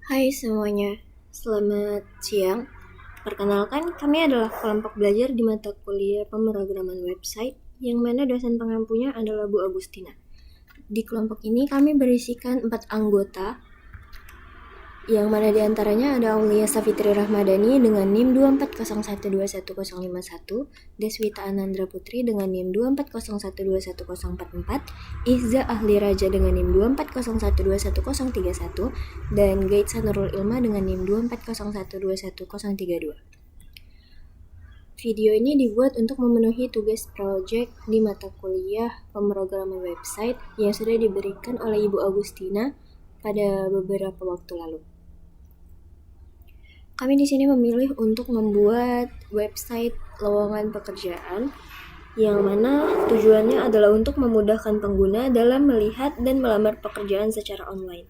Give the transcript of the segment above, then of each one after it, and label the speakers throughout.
Speaker 1: Hai semuanya, selamat siang. Perkenalkan, kami adalah kelompok belajar di mata kuliah pemrograman website, yang mana dosen pengampunya adalah Bu Agustina. Di kelompok ini kami berisikan 4 anggota, yang mana diantaranya ada Aulia Safitri Rahmadani dengan NIM 240121051, Deswita Anandra Putri dengan NIM 240121044, Izza Ahli Raja dengan NIM 240121031, dan Gaitsa Nurul Ilma dengan NIM 240121032. Video ini dibuat untuk memenuhi tugas proyek di mata kuliah pemrograman website yang sudah diberikan oleh Ibu Agustina pada beberapa waktu lalu. Kami di sini memilih untuk membuat website lowongan pekerjaan yang mana tujuannya adalah untuk memudahkan pengguna dalam melihat dan melamar pekerjaan secara online.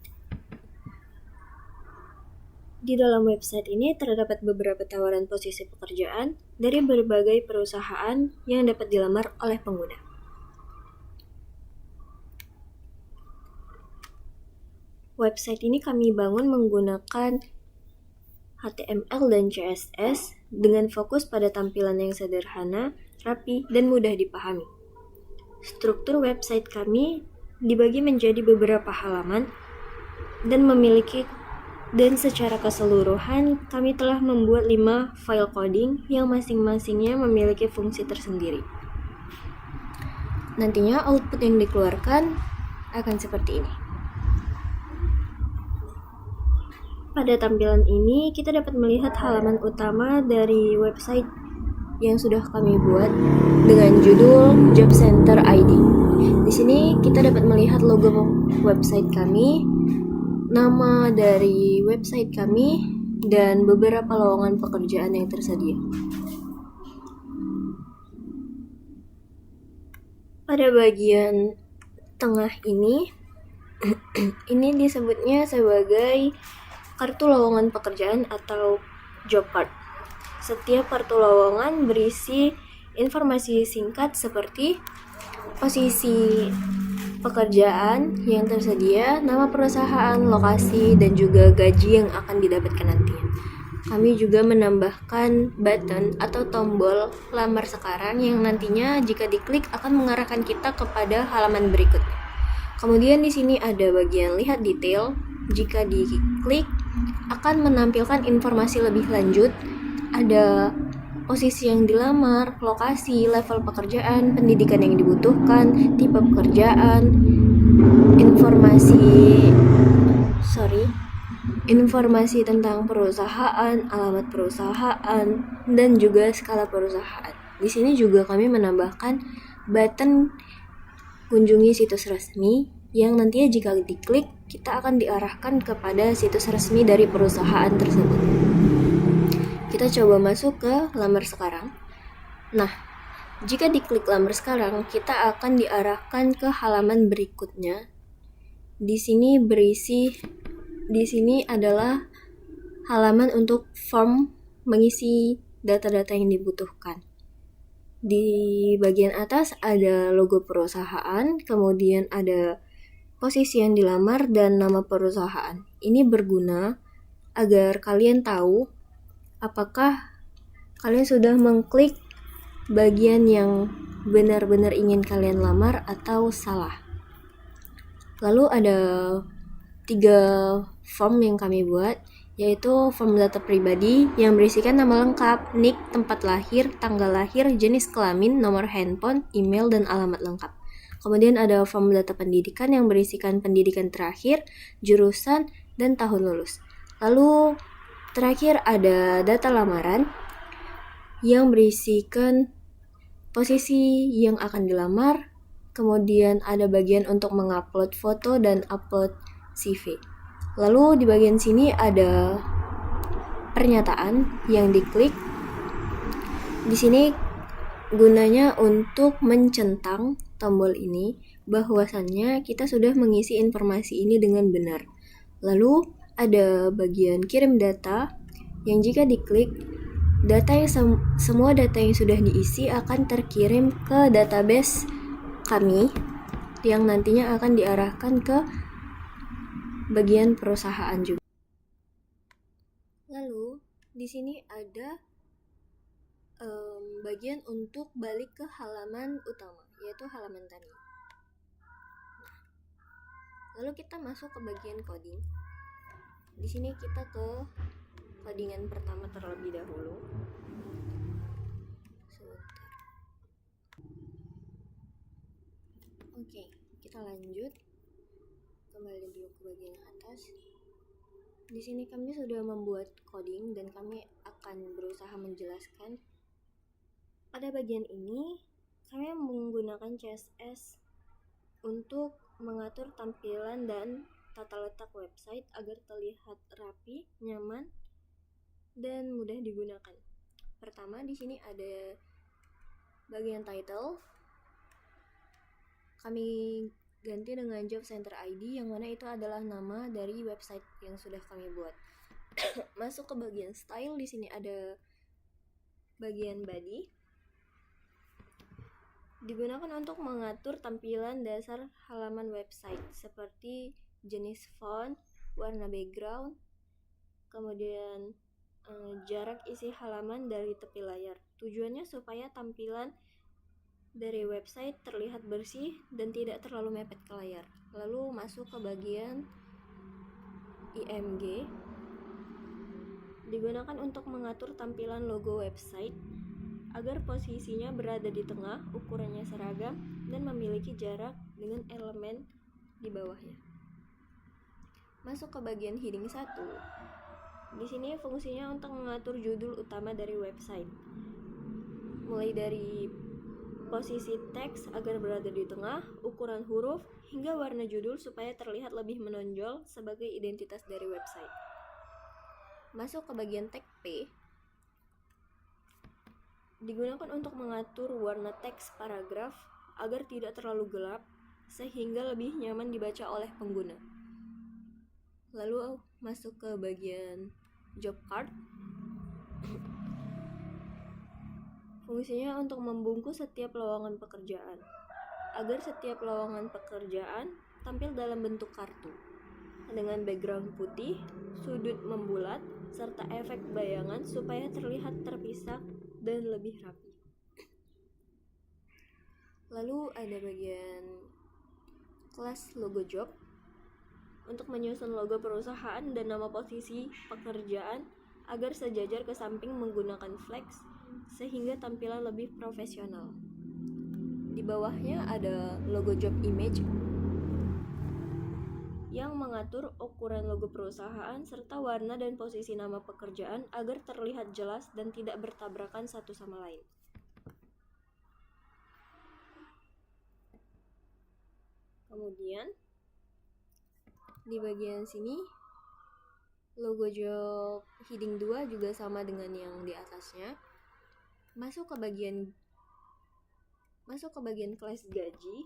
Speaker 1: Di dalam website ini terdapat beberapa tawaran posisi pekerjaan dari berbagai perusahaan yang dapat dilamar oleh pengguna. Website ini kami bangun menggunakan HTML dan CSS dengan fokus pada tampilan yang sederhana, rapi, dan mudah dipahami. Struktur website kami dibagi menjadi beberapa halaman dan secara keseluruhan kami telah membuat 5 file coding yang masing-masingnya memiliki fungsi tersendiri. Nantinya output yang dikeluarkan akan seperti ini. Pada tampilan ini, kita dapat melihat halaman utama dari website yang sudah kami buat dengan judul Job Center ID. Di sini kita dapat melihat logo website kami, nama dari website kami, dan beberapa lowongan pekerjaan yang tersedia. Pada bagian tengah ini, ini disebutnya sebagai kartu lowongan pekerjaan atau job card. Setiap kartu lowongan berisi informasi singkat seperti posisi pekerjaan yang tersedia, nama perusahaan, lokasi, dan juga gaji yang akan didapatkan nantinya. Kami juga menambahkan button atau tombol lamar sekarang yang nantinya jika diklik akan mengarahkan kita kepada halaman berikutnya. Kemudian di sini ada bagian lihat detail. Jika diklik akan menampilkan informasi lebih lanjut, ada posisi yang dilamar, lokasi, level pekerjaan, pendidikan yang dibutuhkan, tipe pekerjaan, informasi tentang perusahaan, alamat perusahaan, dan juga skala perusahaan. Di sini juga kami menambahkan button kunjungi situs resmi yang nantinya jika diklik kita akan diarahkan kepada situs resmi dari perusahaan tersebut. Kita coba masuk ke lamar sekarang. Nah, jika diklik lamar sekarang, kita akan diarahkan ke halaman berikutnya. Di sini adalah halaman untuk form mengisi data-data yang dibutuhkan. Di bagian atas ada logo perusahaan, kemudian ada posisi yang dilamar dan nama perusahaan. Ini berguna agar kalian tahu apakah kalian sudah mengklik bagian yang benar-benar ingin kalian lamar atau salah. Lalu ada 3 form yang kami buat, yaitu form data pribadi yang berisikan nama lengkap, nik, tempat lahir, tanggal lahir, jenis kelamin, nomor handphone, email, dan alamat lengkap. Kemudian ada form data pendidikan yang berisikan pendidikan terakhir, jurusan, dan tahun lulus. Lalu terakhir ada data lamaran yang berisikan posisi yang akan dilamar. Kemudian ada bagian untuk mengupload foto dan upload CV. Lalu di bagian sini ada pernyataan yang diklik. Di sini gunanya untuk mencentang tombol ini bahwasannya kita sudah mengisi informasi ini dengan benar. Lalu ada bagian kirim data yang jika diklik semua data yang sudah diisi akan terkirim ke database kami yang nantinya akan diarahkan ke bagian perusahaan juga. Lalu di sini ada bagian untuk balik ke halaman utama, yaitu halaman tani. Lalu kita masuk ke bagian coding. Di sini kita ke codingan pertama terlebih dahulu. Sebentar. Oke, kita lanjut. Kembali dulu ke bagian atas. Di sini kami sudah membuat coding dan kami akan berusaha menjelaskan. Pada bagian ini, kami menggunakan CSS untuk mengatur tampilan dan tata letak website agar terlihat rapi, nyaman, dan mudah digunakan. Pertama, di sini ada bagian title. Kami ganti dengan Job Center ID, yang mana itu adalah nama dari website yang sudah kami buat. Masuk ke bagian style, di sini ada bagian body. Digunakan untuk mengatur tampilan dasar halaman website seperti jenis font, warna background, kemudian jarak isi halaman dari tepi layar. Tujuannya supaya tampilan dari website terlihat bersih dan tidak terlalu mepet ke layar. Lalu masuk ke bagian IMG. Digunakan untuk mengatur tampilan logo website agar posisinya berada di tengah, ukurannya seragam, dan memiliki jarak dengan elemen di bawahnya. Masuk ke bagian heading 1. Di sini fungsinya untuk mengatur judul utama dari website. Mulai dari posisi teks agar berada di tengah, ukuran huruf, hingga warna judul supaya terlihat lebih menonjol sebagai identitas dari website. Masuk ke bagian tag P. Digunakan untuk mengatur warna teks paragraf agar tidak terlalu gelap sehingga lebih nyaman dibaca oleh pengguna. Lalu masuk ke bagian job card. Fungsinya untuk membungkus setiap lowongan pekerjaan agar setiap lowongan pekerjaan tampil dalam bentuk kartu dengan background putih, sudut membulat, serta efek bayangan supaya terlihat terpisah dan lebih rapi. Lalu ada bagian kelas logo job untuk menyusun logo perusahaan dan nama posisi pekerjaan agar sejajar ke samping menggunakan flex sehingga tampilan lebih profesional. Di bawahnya ada logo job image yang mengatur ukuran logo perusahaan serta warna dan posisi nama pekerjaan agar terlihat jelas dan tidak bertabrakan satu sama lain. Kemudian di bagian sini logo job heading 2 juga sama dengan yang di atasnya. Masuk ke bagian kelas gaji.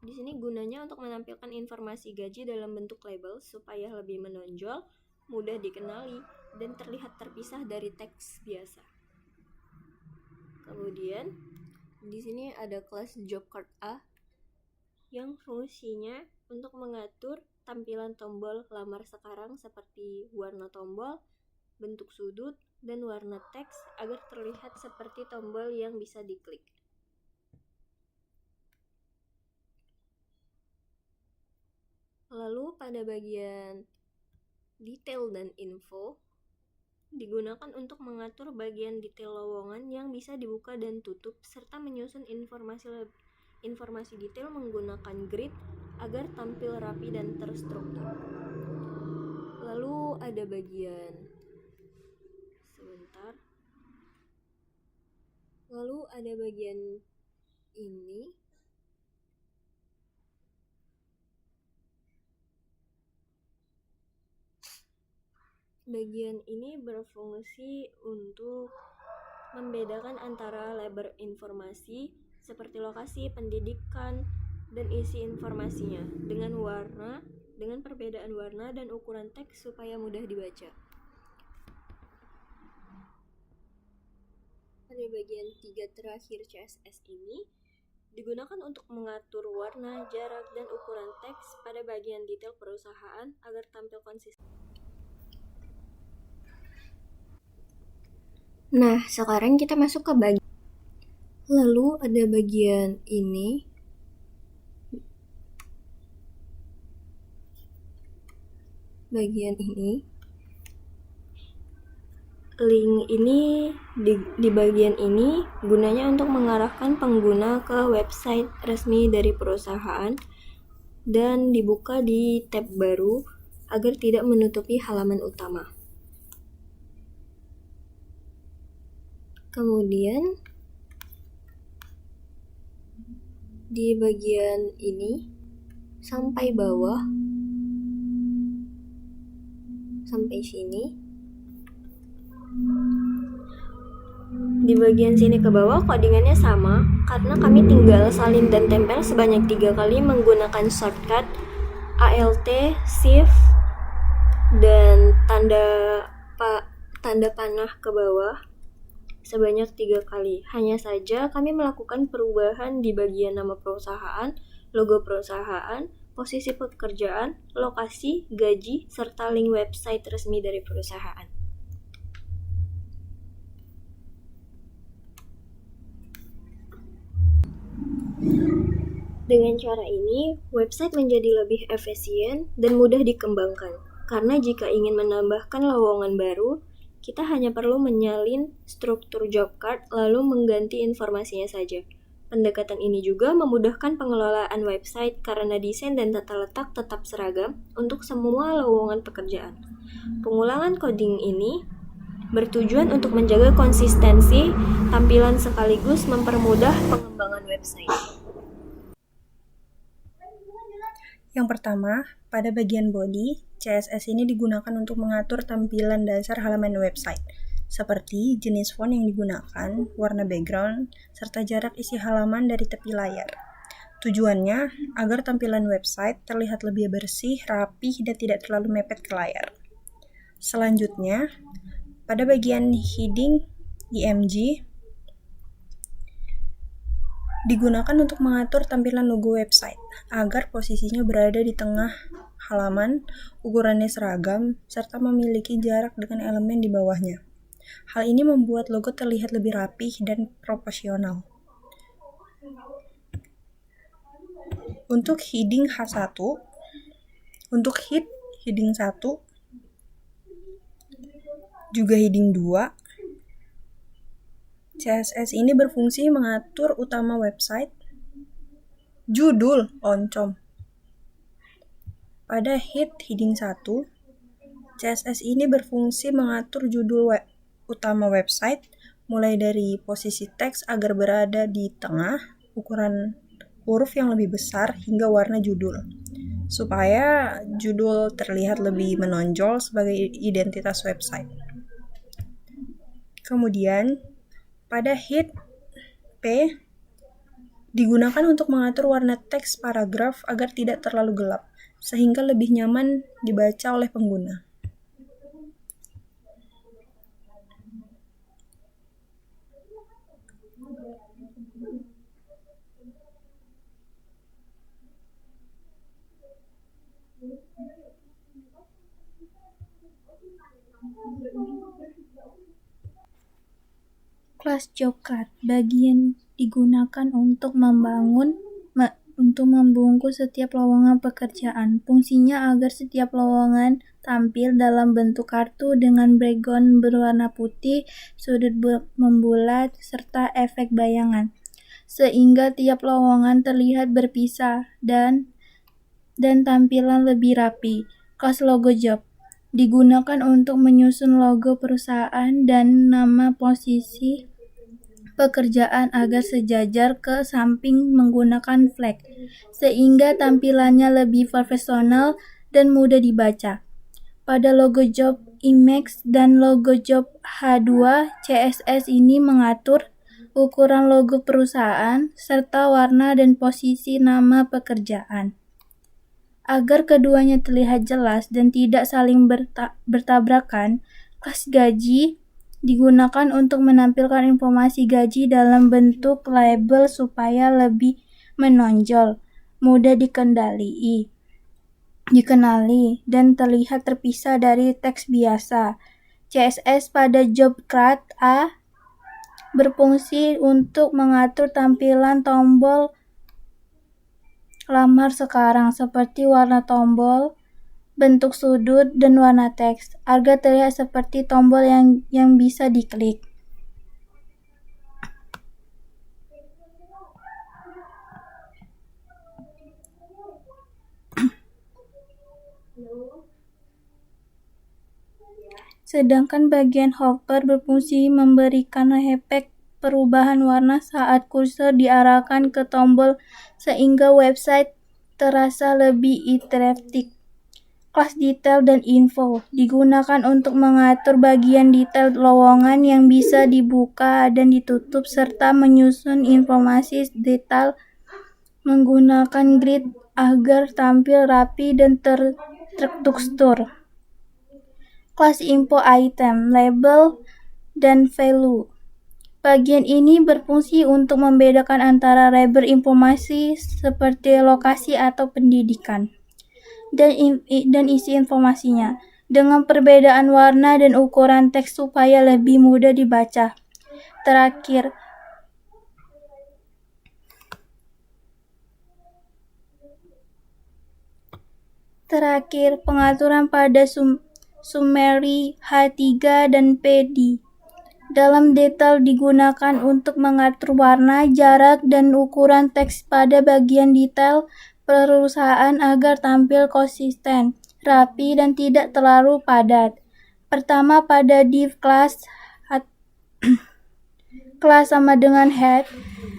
Speaker 1: Di sini gunanya untuk menampilkan informasi gaji dalam bentuk label supaya lebih menonjol, mudah dikenali, dan terlihat terpisah dari teks biasa. Kemudian di sini ada kelas job card A yang fungsinya untuk mengatur tampilan tombol lamar sekarang seperti warna tombol, bentuk sudut, dan warna teks agar terlihat seperti tombol yang bisa diklik. Lalu pada bagian detail dan info digunakan untuk mengatur bagian detail lowongan yang bisa dibuka dan tutup serta menyusun informasi detail menggunakan grid agar tampil rapi dan terstruktur. Lalu ada bagian ini. Bagian ini berfungsi untuk membedakan antara label informasi seperti lokasi, pendidikan, dan isi informasinya dengan perbedaan warna dan ukuran teks supaya mudah dibaca. Pada bagian 3 terakhir CSS ini digunakan untuk mengatur warna, jarak, dan ukuran teks pada bagian detail perusahaan agar tampil konsisten. Nah, sekarang kita masuk ke bagian. Lalu ada bagian ini. Bagian ini. Link ini di bagian ini gunanya untuk mengarahkan pengguna ke website resmi dari perusahaan dan dibuka di tab baru agar tidak menutupi halaman utama. Kemudian di bagian ini sampai bawah, sampai sini. Di bagian sini ke bawah codingannya sama karena kami tinggal salin dan tempel sebanyak 3 kali menggunakan shortcut Alt, Shift, dan tanda panah ke bawah sebanyak 3 kali. Hanya saja kami melakukan perubahan di bagian nama perusahaan, logo perusahaan, posisi pekerjaan, lokasi, gaji, serta link website resmi dari perusahaan. Dengan cara ini, website menjadi lebih efisien dan mudah dikembangkan. Karena jika ingin menambahkan lowongan baru, kita hanya perlu menyalin struktur job card lalu mengganti informasinya saja. Pendekatan ini juga memudahkan pengelolaan website karena desain dan tata letak tetap seragam untuk semua lowongan pekerjaan. Pengulangan coding ini bertujuan untuk menjaga konsistensi tampilan sekaligus mempermudah pengembangan website.
Speaker 2: Yang pertama, pada bagian body, CSS ini digunakan untuk mengatur tampilan dasar halaman website, seperti jenis font yang digunakan, warna background, serta jarak isi halaman dari tepi layar. Tujuannya agar tampilan website terlihat lebih bersih, rapih, dan tidak terlalu mepet ke layar. Selanjutnya, pada bagian heading IMG, digunakan untuk mengatur tampilan logo website agar posisinya berada di tengah halaman, ukurannya seragam, serta memiliki jarak dengan elemen di bawahnya. Hal ini membuat logo terlihat lebih rapih dan proporsional. Untuk heading H1, untuk heading 1, juga heading 2, CSS ini berfungsi mengatur utama website, judul oncom. Pada heading 1, CSS ini berfungsi mengatur judul utama website, mulai dari posisi teks agar berada di tengah, ukuran huruf yang lebih besar, hingga warna judul, supaya judul terlihat lebih menonjol sebagai identitas website. Kemudian, pada head P, digunakan untuk mengatur warna teks paragraf agar tidak terlalu gelap, sehingga lebih nyaman dibaca oleh pengguna.
Speaker 3: Kelas job card bagian digunakan untuk membungkus setiap lowongan pekerjaan. Fungsinya agar setiap lowongan tampil dalam bentuk kartu dengan background berwarna putih, sudut membulat, serta efek bayangan, sehingga tiap lowongan terlihat berpisah dan tampilan lebih rapi. Kelas logo job digunakan untuk menyusun logo perusahaan dan nama posisi pekerjaan agar sejajar ke samping menggunakan flag, sehingga tampilannya lebih profesional dan mudah dibaca. Pada logo job image dan logo job H2, CSS ini mengatur ukuran logo perusahaan serta warna dan posisi nama pekerjaan. Agar keduanya terlihat jelas dan tidak saling bertabrakan, kelas gaji digunakan untuk menampilkan informasi gaji dalam bentuk label supaya lebih menonjol, mudah dikenali, dan terlihat terpisah dari teks biasa. CSS pada job card A berfungsi untuk mengatur tampilan tombol lamar sekarang, seperti warna tombol, bentuk sudut, dan warna teks, agar terlihat seperti tombol yang bisa diklik. Sedangkan bagian hover berfungsi memberikan efek perubahan warna saat kursor diarahkan ke tombol sehingga website terasa lebih interaktif. Kelas detail dan info digunakan untuk mengatur bagian detail lowongan yang bisa dibuka dan ditutup serta menyusun informasi detail menggunakan grid agar tampil rapi dan terstruktur. Kelas info item, label, dan value. Bagian ini berfungsi untuk membedakan antara label informasi seperti lokasi atau pendidikan dan isi informasinya dengan perbedaan warna dan ukuran teks supaya lebih mudah dibaca. Terakhir, pengaturan pada summary H3 dan PD. Dalam detail digunakan untuk mengatur warna, jarak, dan ukuran teks pada bagian detail perusahaan agar tampil konsisten, rapi, dan tidak terlalu padat. Pertama, pada div class sama dengan head.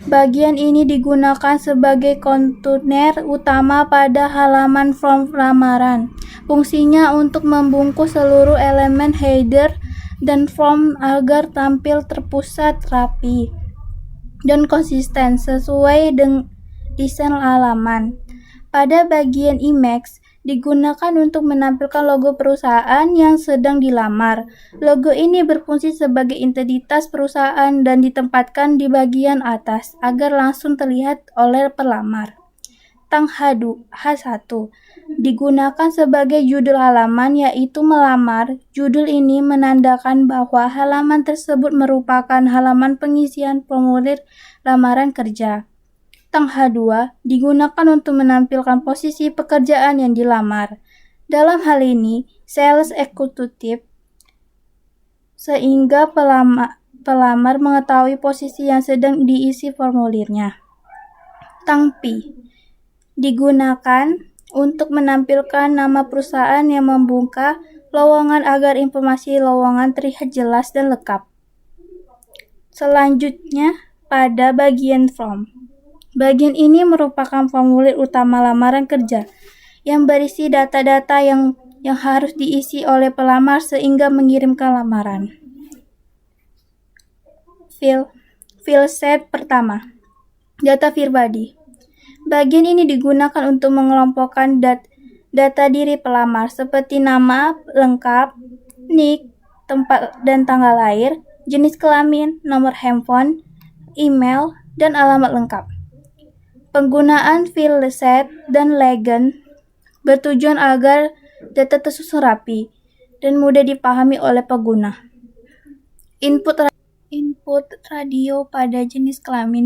Speaker 3: Bagian ini digunakan sebagai kontainer utama pada halaman form lamaran. Fungsinya untuk membungkus seluruh elemen header dan form agar tampil terpusat, rapi, dan konsisten sesuai dengan desain halaman. Pada bagian image digunakan untuk menampilkan logo perusahaan yang sedang dilamar. Logo ini berfungsi sebagai identitas perusahaan dan ditempatkan di bagian atas agar langsung terlihat oleh pelamar. Tang H1 digunakan sebagai judul halaman, yaitu melamar. Judul ini menandakan bahwa halaman tersebut merupakan halaman pengisian formulir lamaran kerja. Tang H2 digunakan untuk menampilkan posisi pekerjaan yang dilamar. Dalam hal ini, sales eksekutif, sehingga pelamar mengetahui posisi yang sedang diisi formulirnya. Tang P digunakan untuk menampilkan nama perusahaan yang membuka lowongan agar informasi lowongan terlihat jelas dan lengkap. Selanjutnya, pada bagian form. Bagian ini merupakan formulir utama lamaran kerja yang berisi data-data yang harus diisi oleh pelamar sehingga mengirimkan lamaran. Field set pertama, data pribadi. Bagian ini digunakan untuk mengelompokkan data diri pelamar seperti nama lengkap, nik, tempat dan tanggal lahir, jenis kelamin, nomor handphone, email, dan alamat lengkap. Penggunaan field set dan legend bertujuan agar data tersusun rapi dan mudah dipahami oleh pengguna. Input radio pada jenis kelamin